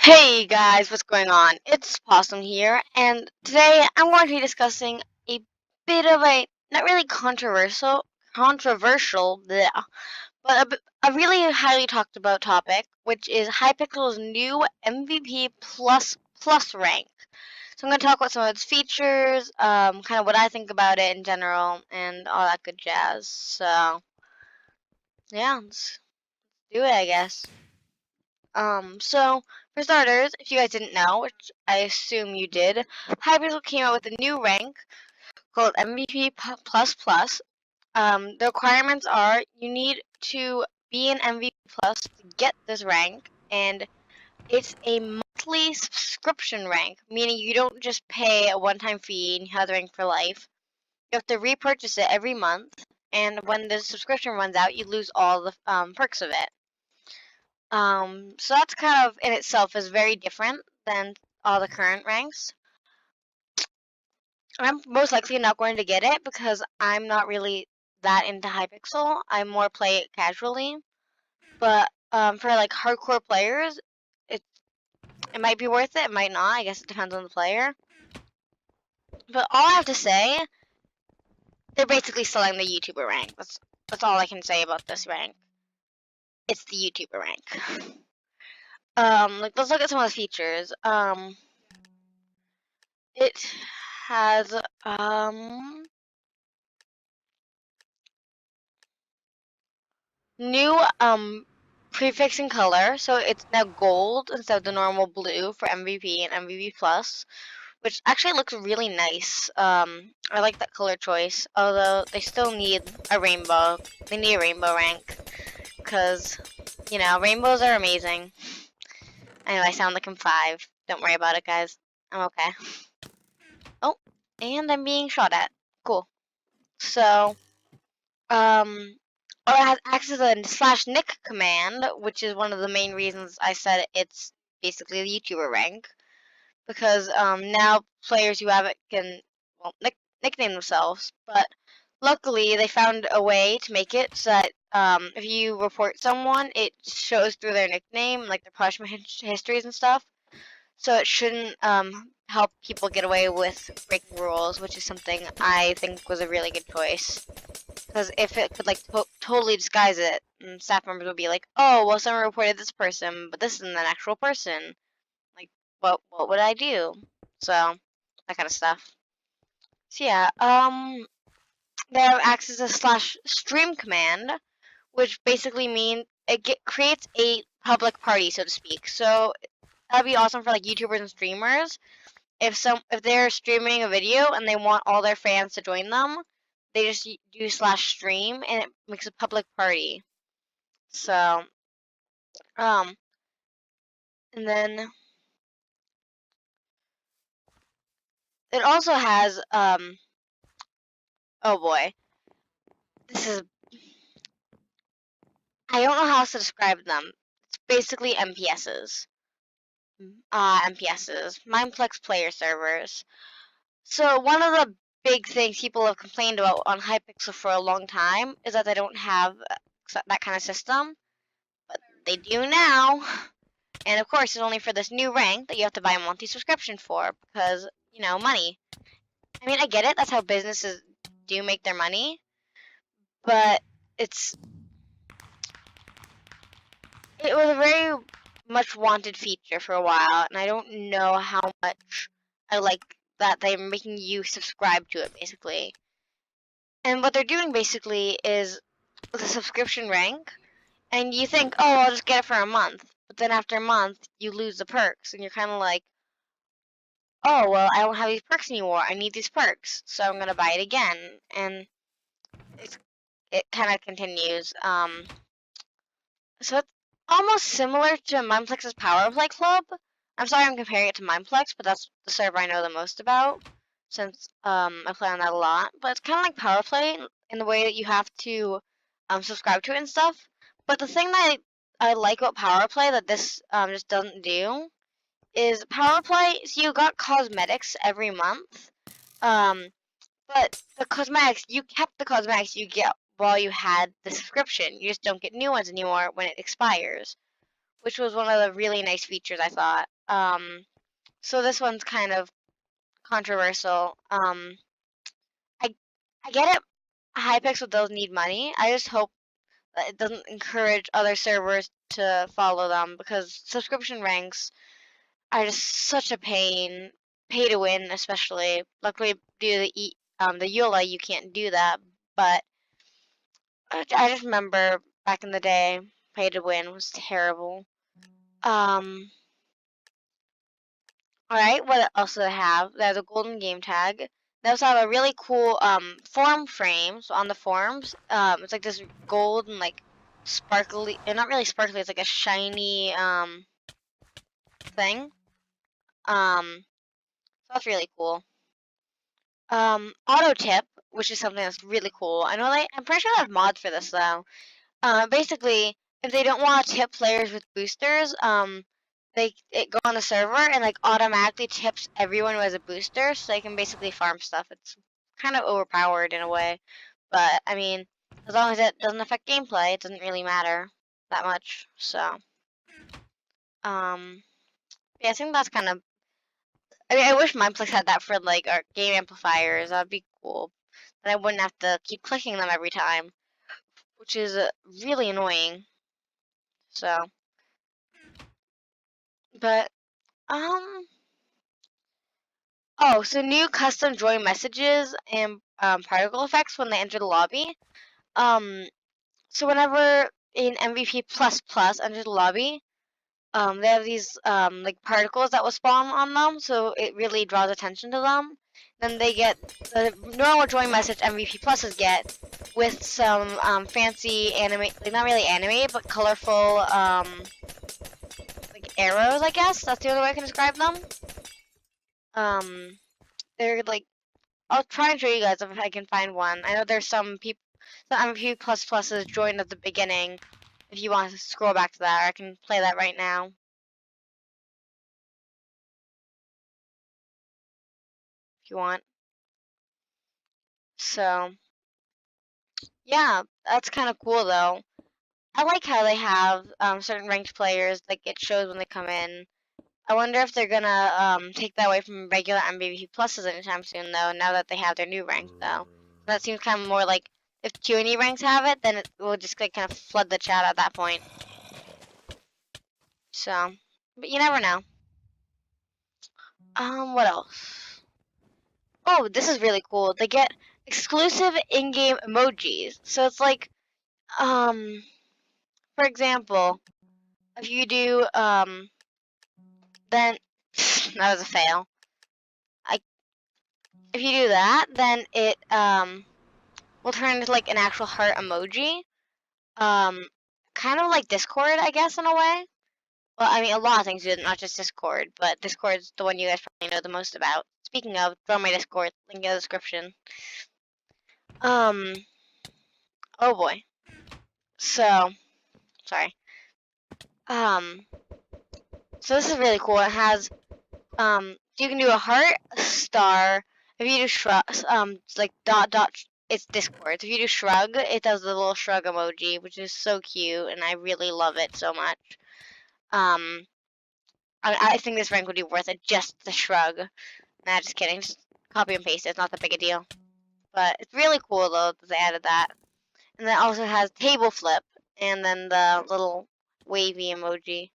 Hey guys, what's going on? It's Possum here, and today I'm going to be discussing a bit of a not really controversial, bleh, but a really highly talked about topic, which is Hypixel's new MVP plus rank. So I'm going to talk about some of its features, kind of what I think about it in general, and all that good jazz. So yeah, let's do it, I guess. So for starters, if you guys didn't know, which I assume you did, Hypizel came out with a new rank called MVP Plus Plus. The requirements are you need to be an MVP Plus to get this rank, and it's a monthly subscription rank, meaning you don't just pay a one-time fee and you have the rank for life. You have to repurchase it every month, and when the subscription runs out, you lose all the perks of it. So that's kind of in itself is very different than all the current ranks. I'm most likely not going to get it because I'm not really that into Hypixel. I more play it casually. But for like hardcore players, it it might be worth it. It might not. I guess it depends on the player. But all I have to say, they're basically selling the YouTuber rank. That's all I can say about this rank. It's the YouTuber rank. Like let's look at some of the features. It has new prefix and color, so it's now gold instead of the normal blue for MVP and MVP plus, which actually looks really nice. I like that color choice, although they still need a rainbow. They need a rainbow rank because rainbows are amazing. I know I sound like I'm 5. Don't worry about it, guys. I'm okay. Oh, and I'm being shot at. Cool. So, or it has access to the /nick command, which is one of the main reasons I said it's basically the YouTuber rank, because now players who have it can nickname themselves. But luckily, they found a way to make it so that if you report someone, it shows through their nickname, like their punishment histories and stuff. So it shouldn't help people get away with breaking rules, which is something I think was a really good choice. Because if it could like totally disguise it, and staff members would be like, "Oh, well, someone reported this person, but this isn't an actual person. Like, what would I do?" So that kind of stuff. So yeah, they have access to /stream command, which basically means creates a public party, so to speak. So that'd be awesome for like YouTubers and streamers. If they're streaming a video and they want all their fans to join them, they just do /stream and it makes a public party. So, um, and then it also has oh boy, this is I don't know how else to describe them. It's basically MPSs. MPSs, Mineplex player servers. So one of the big things people have complained about on Hypixel for a long time is that they don't have that kind of system, but they do now. And of course, it's only for this new rank that you have to buy a monthly subscription for because, money. I mean, I get it. That's how businesses do make their money. But it was a very much wanted feature for a while, and I don't know how much I like that they're making you subscribe to it, basically. And what they're doing, basically, is the subscription rank, and you think, oh, I'll just get it for a month. But then after a month, you lose the perks, and you're kind of like, oh, well, I don't have these perks anymore. I need these perks, so I'm gonna buy it again. And it kind of continues. So it's almost similar to Mineplex's Power Play Club. I'm sorry I'm comparing it to Mineplex, but that's the server I know the most about, since I play on that a lot. But it's kind of like Power Play in the way that you have to subscribe to it and stuff. But the thing that I like about Power Play that this just doesn't do is Power Play. So you got cosmetics every month, um, but the cosmetics, you kept the cosmetics you get while you had the subscription. You just don't get new ones anymore when it expires. which was one of the really nice features I thought. So this one's kind of controversial. I I get it. Hypixel does need money. I just hope that it doesn't encourage other servers to follow them because subscription ranks are just such a pain. Pay to win, especially. Luckily, due to the EULA, you can't do that. But I just remember back in the day, pay to win was terrible. Alright, what else do they have? They have the golden game tag. They also have a really cool form frame. So on the forms, it's like this gold and like sparkly, not really sparkly, it's like a shiny thing. So that's really cool. Auto tip, which is something that's really cool. I'm pretty sure they have mods for this though. Basically, if they don't want to tip players with boosters, it go on the server and like automatically tips everyone who has a booster, so they can basically farm stuff. It's kind of overpowered in a way, but I mean, as long as it doesn't affect gameplay, it doesn't really matter that much. So, yeah, I think that's kind of. I mean, I wish Mineplex had that for like our game amplifiers. That'd be cool. Then I wouldn't have to keep clicking them every time, which is really annoying. So, but oh, so new custom join messages and particle effects when they enter the lobby. Um, so whenever in MVP plus plus enter the lobby, they have these like particles that will spawn on them, so it really draws attention to them. Then they get the normal join message MVP pluses get with some fancy anime, like not really anime, but colorful like arrows. I guess that's the only way I can describe them. They're like I'll try and show you guys if I can find one. I know there's some people, some MVP plus pluses joined at the beginning. If you want to scroll back to that, I can play that right now if you want. So yeah, that's kind of cool though. I like how they have certain ranked players, like it shows when they come in. I wonder if they're gonna take that away from regular MVP pluses anytime soon though. Now that they have their new rank though, that seems kind of more like if Q&E ranks have it, then it will just like kind of flood the chat at that point. So, but you never know. What else? Oh, this is really cool. They get exclusive in-game emojis. So it's like, for example, if you do, then that was a fail. If you do that, then it will turn into like an actual heart emoji. Kind of like Discord, I guess, in a way. Well, I mean, a lot of things do it, not just Discord, but Discord's the one you guys probably know the most about. Speaking of, join my Discord, link in the description. Oh boy. So, sorry. So this is really cool. It has, you can do a heart, a star. If you do shrug, like dot dot, it's Discord. If you do shrug, it does the little shrug emoji, which is so cute, and I really love it so much. I think this rank would be worth it, just the shrug. Nah, just kidding. Just copy and paste it. It's not that big a deal. But it's really cool, though, that they added that. And then it also has table flip, and then the little wavy emoji.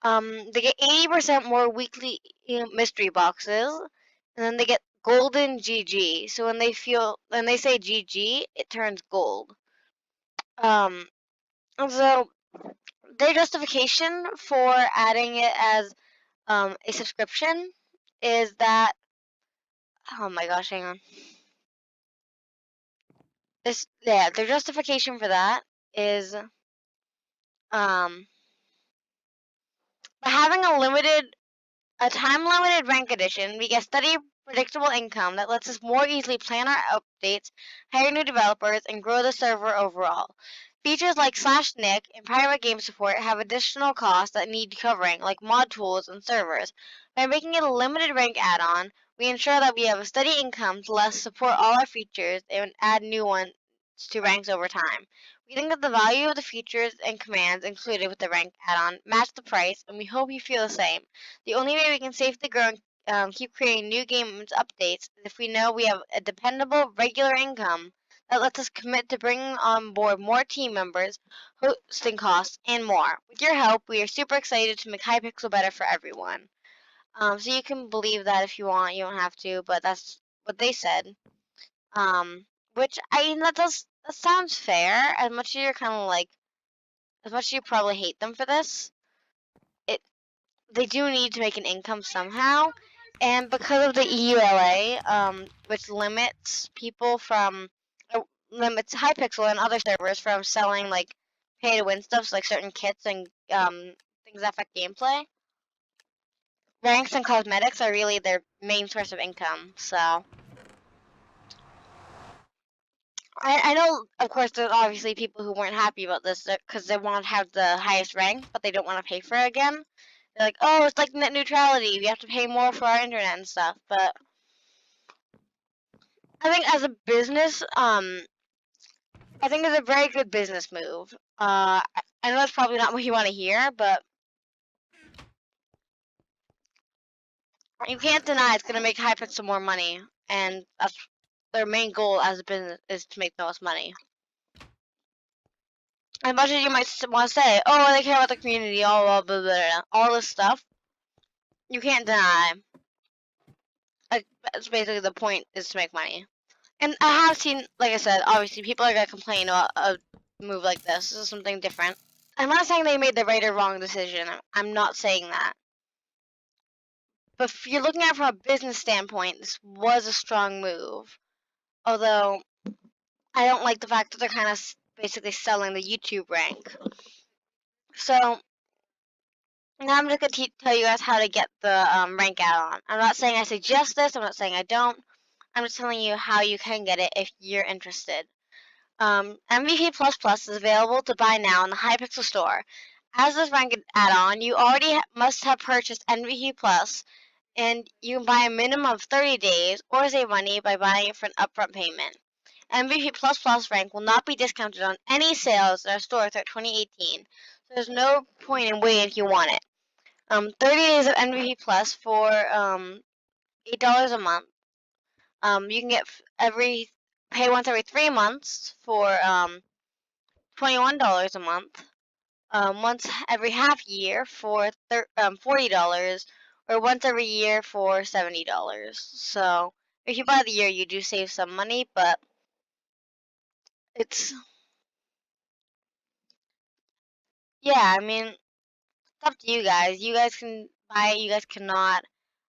They get 80% more weekly mystery boxes, and then they get golden GG. So when they say GG, it turns gold. And so their justification for adding it as a subscription is that, oh my gosh, hang on. Their justification for that is by having a time-limited rank edition, we get steady, predictable income that lets us more easily plan our updates, hire new developers, and grow the server overall. Features like /Nick and private game support have additional costs that need covering, like mod tools and servers. By making it a limited rank add-on, we ensure that we have a steady income to let us support all our features and add new ones to ranks over time. We think that the value of the features and commands included with the rank add-on match the price, and we hope you feel the same. The only way we can safely grow and keep creating new games updates is if we know we have a dependable, regular income that lets us commit to bringing on board more team members, hosting costs, and more. With your help, we are super excited to make Hypixel better for everyone. So you can believe that if you want, you don't have to, but that's what they said. Which that sounds fair. As much as you're kind of like, as much as you probably hate them for this, it they do need to make an income somehow, and because of the EULA, which limits people from limits Hypixel and other servers from selling like pay to win stuff, so like certain kits and things that affect gameplay. Ranks and cosmetics are really their main source of income, so. I know, of course, there's obviously people who weren't happy about this because they want to have the highest rank, but they don't want to pay for it again. They're like, oh, it's like net neutrality. We have to pay more for our internet and stuff. But I think as a business, I think it's a very good business move. I know that's probably not what you want to hear, but you can't deny it's going to make Hypixel more money, and that's their main goal as a business is to make the most money. As much as you might want to say, oh, they care about the community, all blah, blah, blah, blah, all this stuff, you can't deny. Like, that's basically the point, is to make money. And I have seen, like I said, obviously people are going to complain about a move like this. This is something different. I'm not saying they made the right or wrong decision. I'm not saying that. But if you're looking at it from a business standpoint, this was a strong move. Although, I don't like the fact that they're kind of basically selling the YouTube rank. So, now I'm just going to tell you guys how to get the rank add-on. I'm not saying I suggest this, I'm not saying I don't. I'm just telling you how you can get it if you're interested. MVP++ is available to buy now in the Hypixel store. As this rank add-on, you already must have purchased MVP+, and you can buy a minimum of 30 days or save money by buying it for an upfront payment. MVP++ rank will not be discounted on any sales in our store throughout 2018, so there's no point in waiting if you want it. 30 days of MVP Plus for $8 a month. You can get pay once every 3 months for $21 a month. Once every half year for $40, or once every year for $70. So if you buy the year, you do save some money, but it's yeah. I mean, it's up to you guys. You guys can buy it. You guys cannot.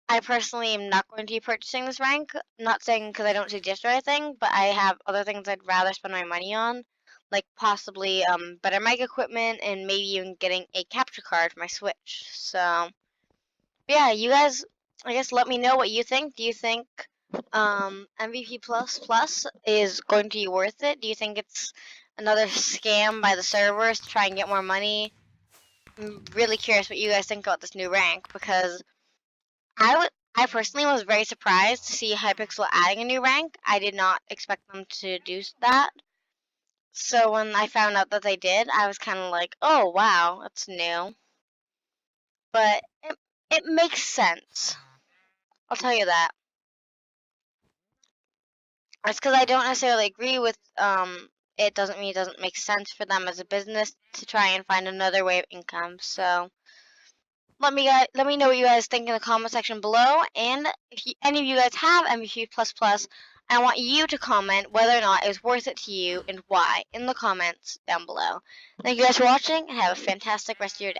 I personally am not going to be purchasing this rank. I'm not saying because I don't suggest or anything, but I have other things I'd rather spend my money on, like possibly better mic equipment and maybe even getting a capture card for my Switch. So, yeah, you guys, I guess let me know what you think. Do you think MVP Plus is going to be worth it? Do you think it's another scam by the servers to try and get more money? I'm really curious what you guys think about this new rank because I personally was very surprised to see Hypixel adding a new rank. I did not expect them to do that. So when I found out that they did, I was kind of like, oh wow, that's new. But it makes sense. I'll tell you that. It's because I don't necessarily agree with it doesn't mean it doesn't make sense for them as a business to try and find another way of income. So let me know what you guys think in the comment section below, and if any of you guys have MVP++, I want you to comment whether or not it's worth it to you and why in the comments down below. Thank you guys for watching, and have a fantastic rest of your day.